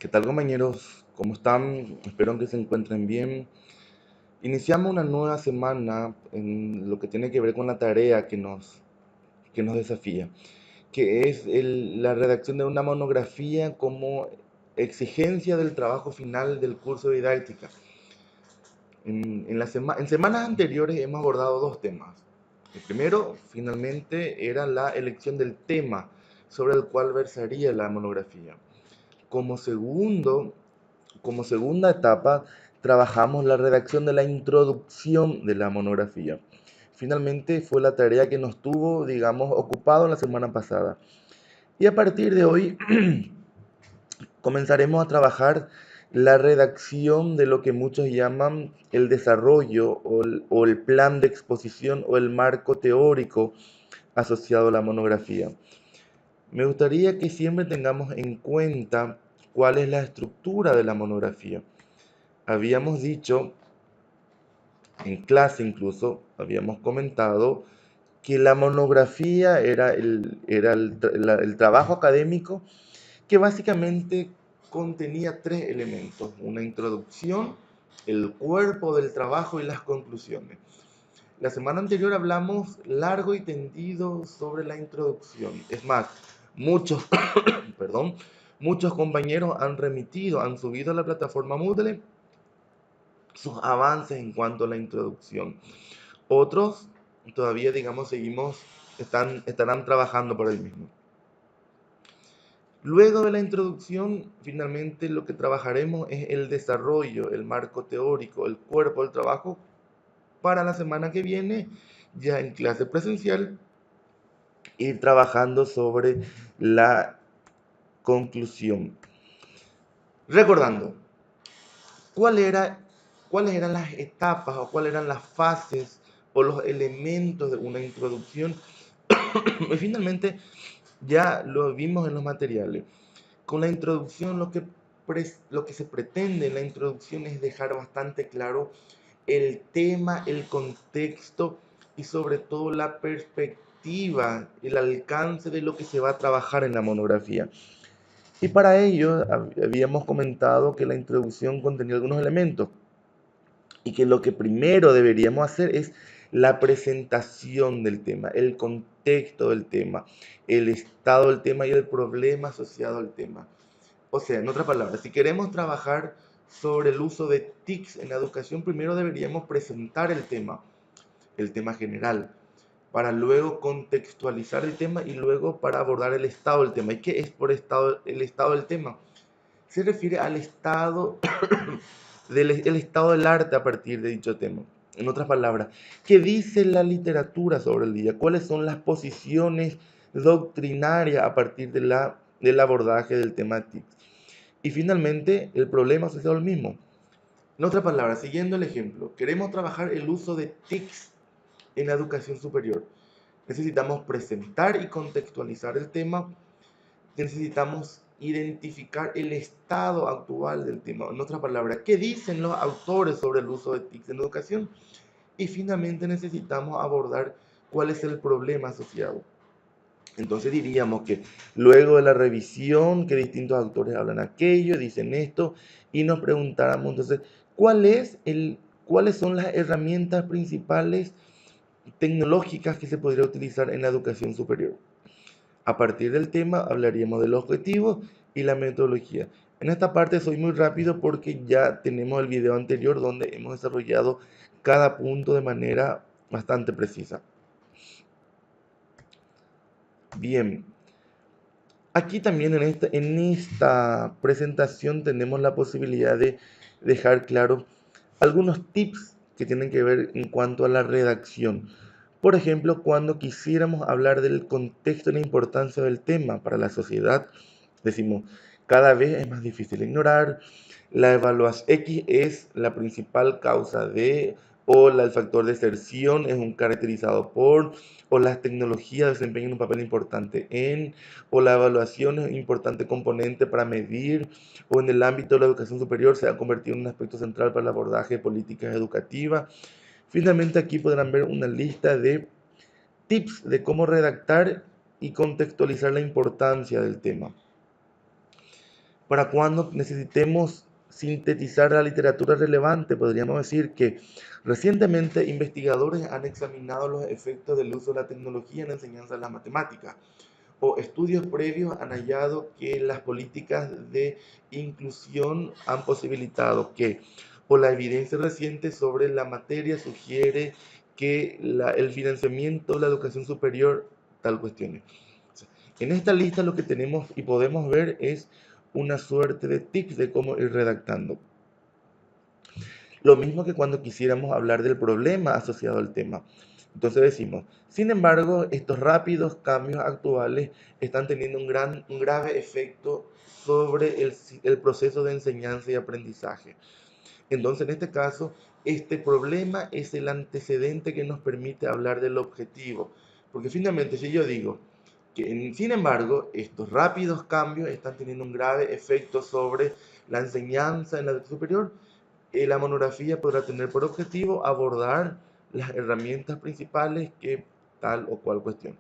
¿Qué tal, compañeros? ¿Cómo están? Espero que se encuentren bien. Iniciamos una nueva semana en lo que tiene que ver con la tarea que nos desafía, que es la redacción de una monografía como exigencia del trabajo final del curso de didáctica. En semanas anteriores hemos abordado dos temas. El primero, finalmente, era la elección del tema sobre el cual versaría la monografía. Como segundo, Como segunda etapa, trabajamos la redacción de la introducción de la monografía. Finalmente fue la tarea que nos tuvo, digamos, ocupado la semana pasada. Y a partir de hoy comenzaremos a trabajar la redacción de lo que muchos llaman el desarrollo o el plan de exposición o el marco teórico asociado a la monografía. Me gustaría que siempre tengamos en cuenta cuál es la estructura de la monografía. Habíamos dicho, en clase incluso, habíamos comentado que la monografía era el trabajo académico que básicamente contenía tres elementos: una introducción, el cuerpo del trabajo y las conclusiones. La semana anterior hablamos largo y tendido sobre la introducción. Es más, muchos, perdón, muchos compañeros han subido a la plataforma Moodle sus avances en cuanto a la introducción. Otros todavía, digamos, estarán trabajando por el mismo. Luego de la introducción, finalmente lo que trabajaremos es el desarrollo, el marco teórico, el cuerpo del trabajo para la semana que viene, ya en clase presencial, ir trabajando sobre la conclusión. Recordando, ¿cuál era, cuáles eran las etapas o cuáles eran las fases o los elementos de una introducción? Y finalmente, ya lo vimos en los materiales. Con la introducción, lo que se pretende en la introducción es dejar bastante claro el tema, el contexto y sobre todo la perspectiva, el alcance de lo que se va a trabajar en la monografía. Y para ello habíamos comentado que la introducción contenía algunos elementos y que lo que primero deberíamos hacer es la presentación del tema, el contexto del tema, el estado del tema y el problema asociado al tema. O sea, en otras palabras, si queremos trabajar sobre el uso de TICs en la educación, primero deberíamos presentar el tema general, para luego contextualizar el tema y luego para abordar el estado del tema. ¿Y qué es el estado del tema? Se refiere al estado el estado del arte a partir de dicho tema. En otras palabras, ¿qué dice la literatura sobre el día? ¿Cuáles son las posiciones doctrinarias a partir del abordaje del tema TIC? Y finalmente, el problema asociado al mismo. En otras palabras, siguiendo el ejemplo, queremos trabajar el uso de TICs en la educación superior. Necesitamos presentar y contextualizar el tema. Necesitamos identificar el estado actual del tema. En otras palabras, ¿qué dicen los autores sobre el uso de TICs en educación? Y finalmente necesitamos abordar cuál es el problema asociado. Entonces diríamos que luego de la revisión, que distintos autores hablan aquello, dicen esto, y nos preguntáramos entonces, ¿cuáles son las herramientas principales tecnológicas que se podría utilizar en la educación superior? A partir del tema hablaríamos del objetivo y la metodología. En esta parte soy muy rápido porque ya tenemos el video anterior donde hemos desarrollado cada punto de manera bastante precisa. Bien, aquí también en esta presentación tenemos la posibilidad de dejar claro algunos tips que tienen que ver en cuanto a la redacción. Por ejemplo, cuando quisiéramos hablar del contexto y la importancia del tema para la sociedad, decimos, cada vez es más difícil ignorar, la evaluación X es la principal causa de, el factor de deserción es un caracterizado por, o las tecnologías desempeñan un papel importante en, o la evaluación es un importante componente para medir, o en el ámbito de la educación superior se ha convertido en un aspecto central para el abordaje de políticas educativas. Finalmente, aquí podrán ver una lista de tips de cómo redactar y contextualizar la importancia del tema. Para cuando necesitemos sintetizar la literatura relevante, podríamos decir que recientemente investigadores han examinado los efectos del uso de la tecnología en la enseñanza de las matemáticas, o estudios previos han hallado que las políticas de inclusión han posibilitado que, o la evidencia reciente sobre la materia sugiere que el financiamiento de la educación superior, tal cuestión. En esta lista lo que tenemos y podemos ver es una suerte de tips de cómo ir redactando. Lo mismo que cuando quisiéramos hablar del problema asociado al tema. Entonces decimos, sin embargo, estos rápidos cambios actuales están teniendo un grave efecto sobre el proceso de enseñanza y aprendizaje. Entonces, en este caso, este problema es el antecedente que nos permite hablar del objetivo. Porque finalmente, si yo digo que, sin embargo, estos rápidos cambios están teniendo un grave efecto sobre la enseñanza en la educación superior, la monografía podrá tener por objetivo abordar las herramientas principales que tal o cual cuestión.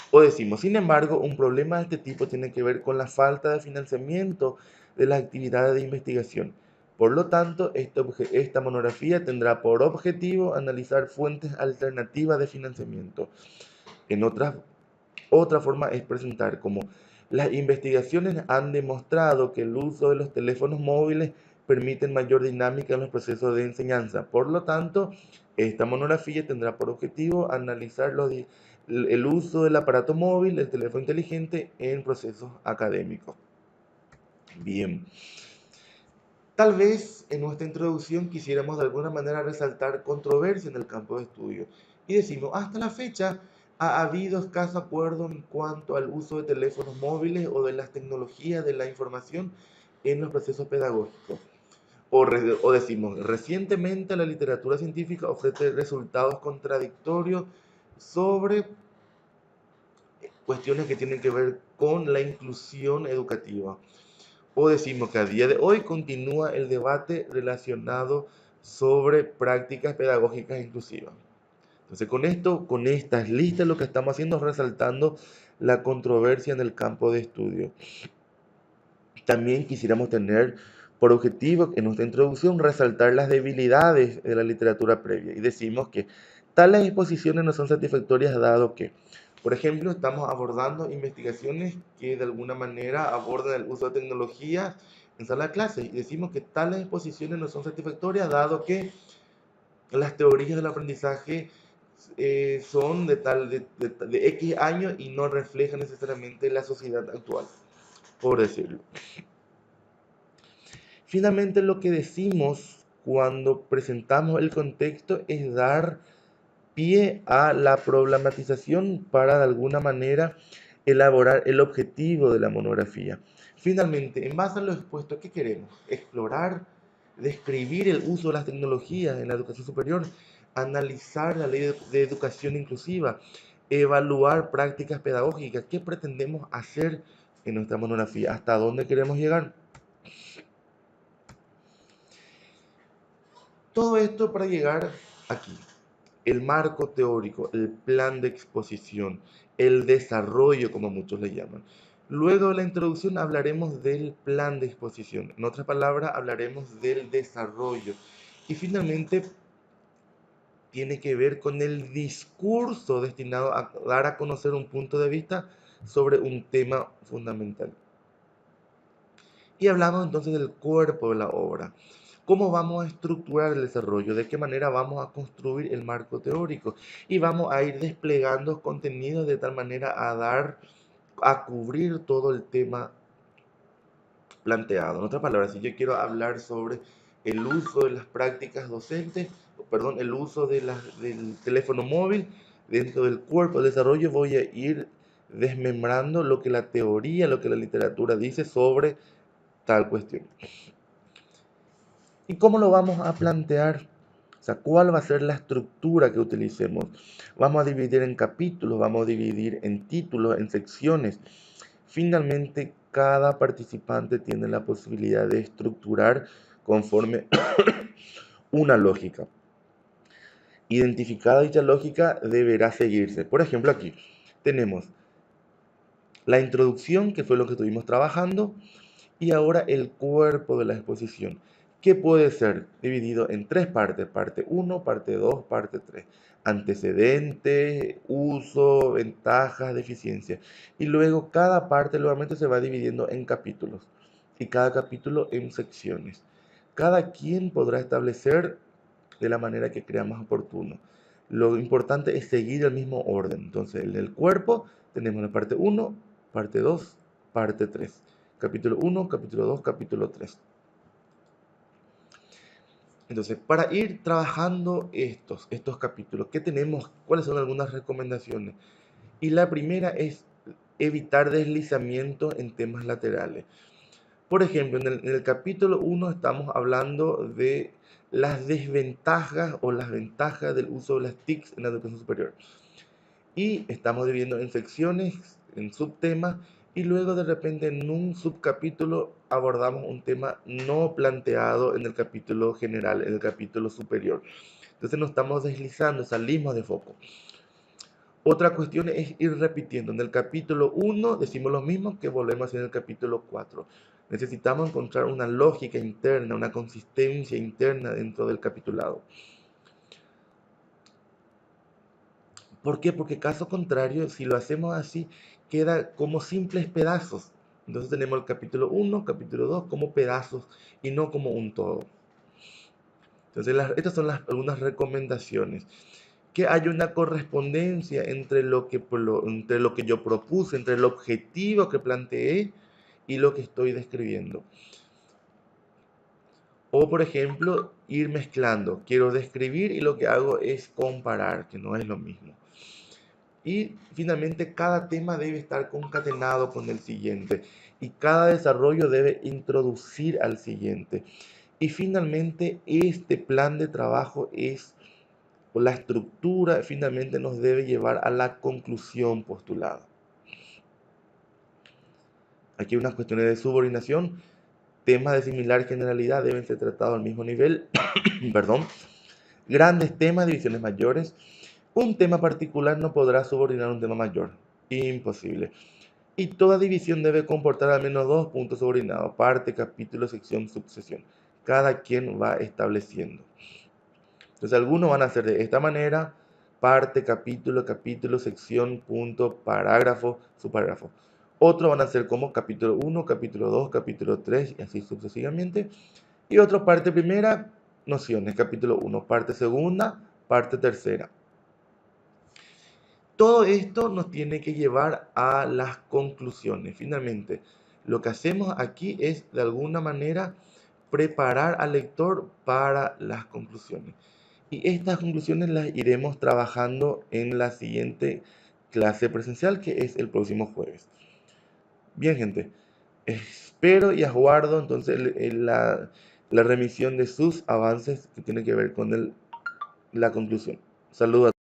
O decimos, sin embargo, un problema de este tipo tiene que ver con la falta de financiamiento de las actividades de investigación. Por lo tanto, esta monografía tendrá por objetivo analizar fuentes alternativas de financiamiento. En otra forma es presentar como las investigaciones han demostrado que el uso de los teléfonos móviles permiten mayor dinámica en los procesos de enseñanza. Por lo tanto, esta monografía tendrá por objetivo analizar el uso del aparato móvil, del teléfono inteligente en procesos académicos. Bien. Tal vez en nuestra introducción quisiéramos de alguna manera resaltar controversia en el campo de estudio. Y decimos, hasta la fecha ha habido escaso acuerdo en cuanto al uso de teléfonos móviles o de las tecnologías de la información en los procesos pedagógicos. O decimos, recientemente la literatura científica ofrece resultados contradictorios sobre cuestiones que tienen que ver con la inclusión educativa. O decimos que a día de hoy continúa el debate relacionado sobre prácticas pedagógicas inclusivas. Entonces, con estas listas, lo que estamos haciendo es resaltando la controversia en el campo de estudio. También quisiéramos tener por objetivo en nuestra introducción resaltar las debilidades de la literatura previa. Y decimos que tales exposiciones no son satisfactorias dado que, por ejemplo, estamos abordando investigaciones que de alguna manera abordan el uso de tecnología en sala de clases. Y decimos que tales exposiciones no son satisfactorias dado que las teorías del aprendizaje son de X años y no reflejan necesariamente la sociedad actual, por decirlo. Finalmente, lo que decimos cuando presentamos el contexto es dar pie a la problematización para de alguna manera elaborar el objetivo de la monografía. Finalmente, en base a lo expuesto, ¿qué queremos? Explorar, describir el uso de las tecnologías en la educación superior, analizar la ley de educación inclusiva, evaluar prácticas pedagógicas. ¿Qué pretendemos hacer en nuestra monografía? ¿Hasta dónde queremos llegar? Todo esto para llegar aquí. El marco teórico, el plan de exposición, el desarrollo, como muchos le llaman. Luego de la introducción hablaremos del plan de exposición. En otras palabras, hablaremos del desarrollo. Y finalmente, tiene que ver con el discurso destinado a dar a conocer un punto de vista sobre un tema fundamental. Y hablamos entonces del cuerpo de la obra. ¿Cómo vamos a estructurar el desarrollo? ¿De qué manera vamos a construir el marco teórico? Y vamos a ir desplegando contenidos de tal manera a cubrir todo el tema planteado. En otras palabras, si yo quiero hablar sobre el uso de las prácticas docentes, perdón, el uso del teléfono móvil dentro del cuerpo del desarrollo, voy a ir desmembrando lo que la teoría, lo que la literatura dice sobre tal cuestión. ¿Y cómo lo vamos a plantear? O sea, ¿cuál va a ser la estructura que utilicemos? Vamos a dividir en capítulos, vamos a dividir en títulos, en secciones. Finalmente, cada participante tiene la posibilidad de estructurar conforme una lógica. Identificada dicha lógica deberá seguirse. Por ejemplo, aquí tenemos la introducción, que fue lo que estuvimos trabajando, Y ahora el cuerpo de la exposición, que puede ser dividido en tres partes: parte 1, parte 2, parte 3. Antecedentes, uso, ventajas, deficiencias. Y luego cada parte nuevamente se va dividiendo en capítulos y cada capítulo en secciones. Cada quien podrá establecer de la manera que crea más oportuno. Lo importante es seguir el mismo orden. Entonces, en el cuerpo tenemos la parte 1, parte 2, parte 3. Capítulo 1, capítulo 2, capítulo 3. Entonces, para ir trabajando estos capítulos, ¿qué tenemos? ¿Cuáles son algunas recomendaciones? Y la primera es evitar deslizamiento en temas laterales. Por ejemplo, en el capítulo 1 estamos hablando de las desventajas o las ventajas del uso de las TICs en la educación superior. Y estamos dividiendo en secciones, en subtemas, y luego de repente en un subcapítulo abordamos un tema no planteado en el capítulo general, en el capítulo superior. Entonces nos estamos deslizando, salimos de foco. Otra cuestión es ir repitiendo. En el capítulo 1 decimos lo mismo que volvemos a hacer en el capítulo 4. Necesitamos encontrar una lógica interna, una consistencia interna dentro del capitulado. ¿Por qué? Porque caso contrario, si lo hacemos así, queda como simples pedazos. Entonces tenemos el capítulo 1, capítulo 2 como pedazos y no como un todo. Entonces estas son algunas recomendaciones. Que haya una correspondencia entre lo que yo propuse, entre el objetivo que planteé y lo que estoy describiendo. O, por ejemplo, ir mezclando. Quiero describir y lo que hago es comparar, que no es lo mismo. Y finalmente, cada tema debe estar concatenado con el siguiente. Y cada desarrollo debe introducir al siguiente. Y finalmente, este plan de trabajo o la estructura finalmente nos debe llevar a la conclusión postulada. Aquí hay unas cuestiones de subordinación. Temas de similar generalidad deben ser tratados al mismo nivel. Perdón. Grandes temas, divisiones mayores. Un tema particular no podrá subordinar un tema mayor. Imposible. Y toda división debe comportar al menos 2 puntos subordinados: parte, capítulo, sección, subsección. Cada quien va estableciendo. Entonces algunos van a hacer de esta manera: parte, capítulo, capítulo, sección, punto, parágrafo, subparágrafo. Otros van a hacer como capítulo 1, capítulo 2, capítulo 3 y así sucesivamente. Y otro parte primera, nociones, capítulo 1, parte segunda, parte tercera. Todo esto nos tiene que llevar a las conclusiones. Finalmente, lo que hacemos aquí es de alguna manera preparar al lector para las conclusiones. Y estas conclusiones las iremos trabajando en la siguiente clase presencial, que es el próximo jueves. Bien, gente, espero y aguardo entonces la remisión de sus avances que tiene que ver con la conclusión. Saludos.